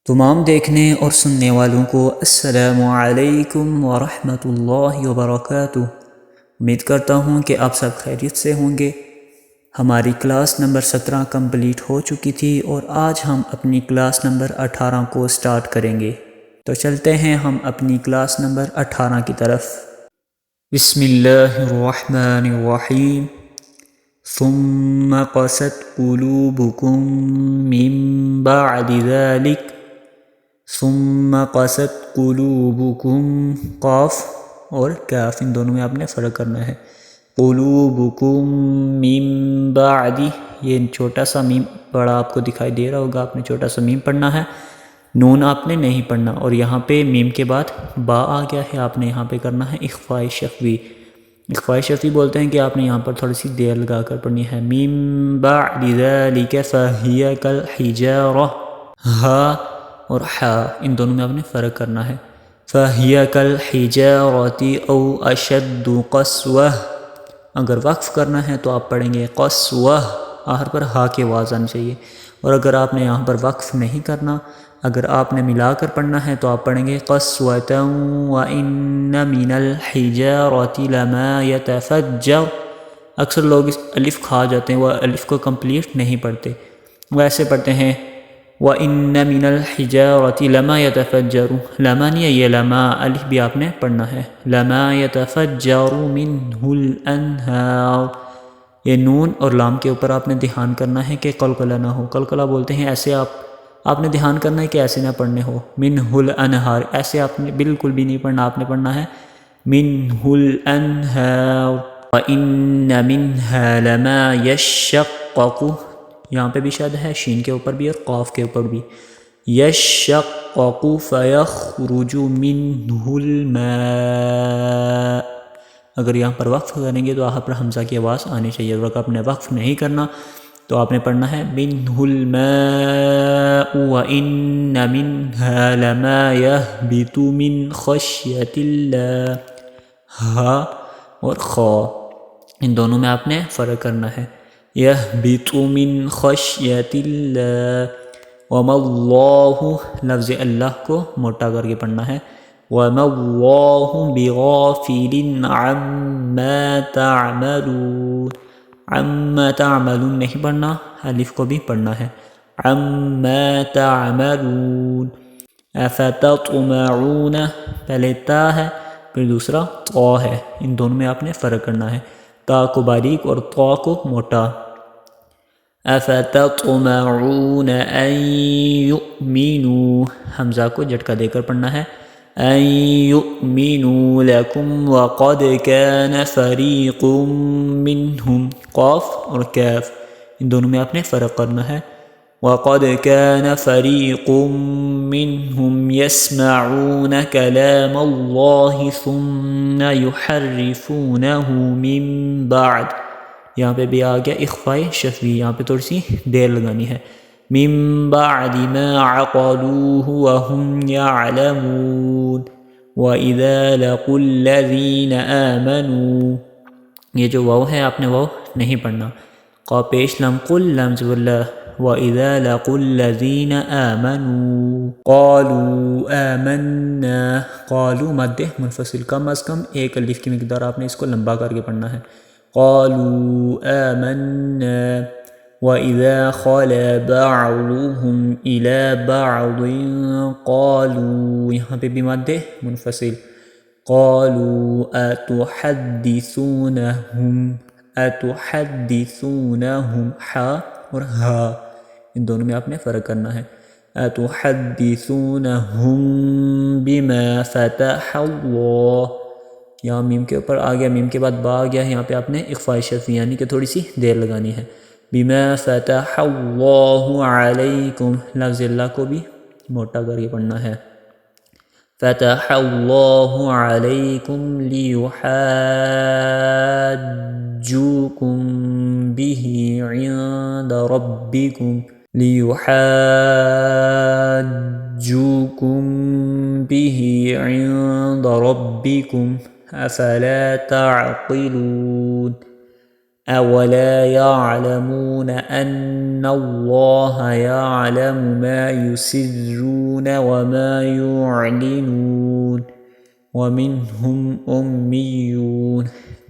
تمام دیکھنے اور سننے والوں کو السلام علیکم ورحمۃ اللہ وبرکاتہ۔ امید کرتا ہوں کہ آپ سب خیریت سے ہوں گے۔ ہماری کلاس نمبر 17 کمپلیٹ ہو چکی تھی اور آج ہم اپنی کلاس نمبر 18 کو سٹارٹ کریں گے۔ تو چلتے ہیں ہم اپنی کلاس نمبر 18 کی طرف۔ بسم اللہ الرحمن الرحیم۔ ثم قست قلوبکم من بعد ذلك ثم قست قلوبکم، قاف اور کاف ان دونوں میں آپ نے فرق کرنا ہے۔ قلوبکم من بعد، یہ چھوٹا سا میم بڑا آپ کو دکھائی دے رہا ہوگا، آپ نے چھوٹا سا میم پڑھنا ہے، نون آپ نے نہیں پڑھنا، اور یہاں پہ میم کے بعد با آ گیا ہے، آپ نے یہاں پہ کرنا ہے اخفاء شفوی۔ اخفاء شفوی بولتے ہیں کہ آپ نے یہاں پر تھوڑی سی دیر لگا کر پڑھنی ہے۔ من بعد ذلك فهي كالحجارة، ہا اور حا ان دونوں میں آپ نے فرق کرنا ہے۔ فَهِيَ كَالْحِجَارَةِ أَوْ أَشَدُّ قَسْوَةً، اگر وقف کرنا ہے تو آپ پڑھیں گے قسوہ، آخر پر ہا کے آواز آنی چاہیے، اور اگر آپ نے یہاں پر وقف نہیں کرنا، اگر آپ نے ملا کر پڑھنا ہے تو آپ پڑھیں گے قَسْوَةً وَإِنَّ مِنَ الْحِجَارَةِ لَمَا يَتَفَجَّرُ۔ اکثر لوگ اس الف کھا جاتے ہیں، وہ الف کو کمپلیٹ نہیں پڑھتے، وہ ایسے پڑھتے ہیں وَإِنَّ مِنَ الْحِجَارَةِ لَمَا يَتَفَجَّرُ، لما نہیں ہے یہ لما، الف بھی آپ نے پڑھنا ہے۔ لَمَا يَتَفَجَّرُ مِنْهُ الْأَنْهَارُ، یہ نون اور لام کے اوپر آپ نے دھیان کرنا ہے کہ قلقلہ نہ ہو۔ قلقلہ بولتے ہیں ایسے، آپ نے دھیان کرنا ہے کہ ایسے نہ پڑھنے ہو۔ مِنْهُ الْأَنْهَارُ، ایسے آپ نے بالکل بھی نہیں پڑھنا، آپ نے پڑھنا ہے مِنْهُ الْأَنْهَارُ وَإِنَّ مِنْهَا لَمَا يَشَّقَّقُ، یہاں پہ بھی شد ہے، شین کے اوپر بھی اور قاف کے اوپر بھی۔ يَشَّقَّقُ فَيَخْرُجُ مِنْهُ الْمَاءُ، اگر یہاں پر وقف کریں گے تو یہاں پر حمزہ کی آواز آنی چاہیے، اور اگر آپ نے وقف نہیں کرنا تو آپ نے پڑھنا ہے مِنْهُ الْمَاءُ وَإِنَّ مِنْهَا لَمَا يَهْبِطُ مِنْ خَشْيَةِ اللَّهِ، ہا اور خا ان دونوں میں آپ نے فرق کرنا ہے۔ يَهْبِطُ مِنْ خَشْيَةِ اللَّهِ، وَمَا اللَّهُ، لفظ اللہ کو موٹا کر کے پڑھنا ہے، وَمَا اللَّهُ بِغَافِلٍ عَمَّا تَعْمَلُونَ، عَمَّا تَعْمَلُونَ نہیں پڑھنا، الف کو بھی پڑھنا ہے، عَمَّا تَعْمَلُونَ۔ أَفَتَطْمَعُونَ، پہلے تا ہے پھر دوسرا طا ہے، ان دونوں میں آپ نے فرق کرنا ہے، تا کو باریک اور طا کو موٹا۔ أَفَتَطْمَعُونَ أَن يُؤْمِنُوا، حمزہ کو جھٹکا دے کر پڑھنا ہے، أَن يُؤْمِنُوا لَكُمْ وَقَدْ كَانَ فَرِيقٌ مِّنْهُمْ، قاف اور کاف ان دونوں میں آپ نے فرق کرنا ہے۔ وَقَدْ كَانَ فَرِيقٌ مِّنْهُمْ يَسْمَعُونَ كَلَامَ اللَّهِ ثُمَّ يُحَرِّفُونَهُ مِن بَعْدِ، یہاں پہ بھی آ گیا اخفاء شفوی، یہاں پہ تھوڑی سی دیر لگانی ہے۔ مِن بَعْدِ مَا عَقَلُوهُ وَهُمْ يَعْلَمُونَ وَإِذَا لَقُوا الَّذِينَ آمَنُوا، یہ جو واو ہے آپ نے واو نہیں پڑھنا، قا پیش لم قل لم زبر اللہ، وَإِذَا لَقُوا الَّذِينَ آمَنُوا قَالُوا آمَنَّا، قالوا مد منفصل، کم از کم ایک الف کی مقدار آپ نے اس کو لمبا کر کے پڑھنا ہے۔ قَالُوا آمَنَّا وَإِذَا خَلَا بَعْضُهُمْ إِلَى بَعْضٍ قَالُوا، یہاں پہ بھی مد منفصل، قَالُوا أَتُحَدِّثُونَهُمْ، حا اور ہا ان دونوں میں آپ نے فرق کرنا ہے۔ أَتُحَدِّثُونَهُمْ بِمَا فَتَحَ اللَّهُ، یہاں میم کے اوپر آ گیا، میم کے بعد با آ گیا، یہاں پہ آپ نے اخفاء شفوی یعنی کہ تھوڑی سی دیر لگانی ہے۔ بِمَا فَتَحَ اللَّهُ عَلَيْكُمْ، لفظ اللہ کو بھی موٹا کر کے پڑھنا ہے۔ فَتَحَ اللَّهُ عَلَيْكُمْ لِيُحَاجُّوكُمْ بِهِ عِندَ رَبِّكُمْ، لِيُحَاجُّوكُمْ بِهِ عِندَ رَبِّكُمْ أَفَلَا تَعْقِلُونَ، أولا يعلمون أن الله يعلم ما يسرون وما يعلنون ومنهم أميون।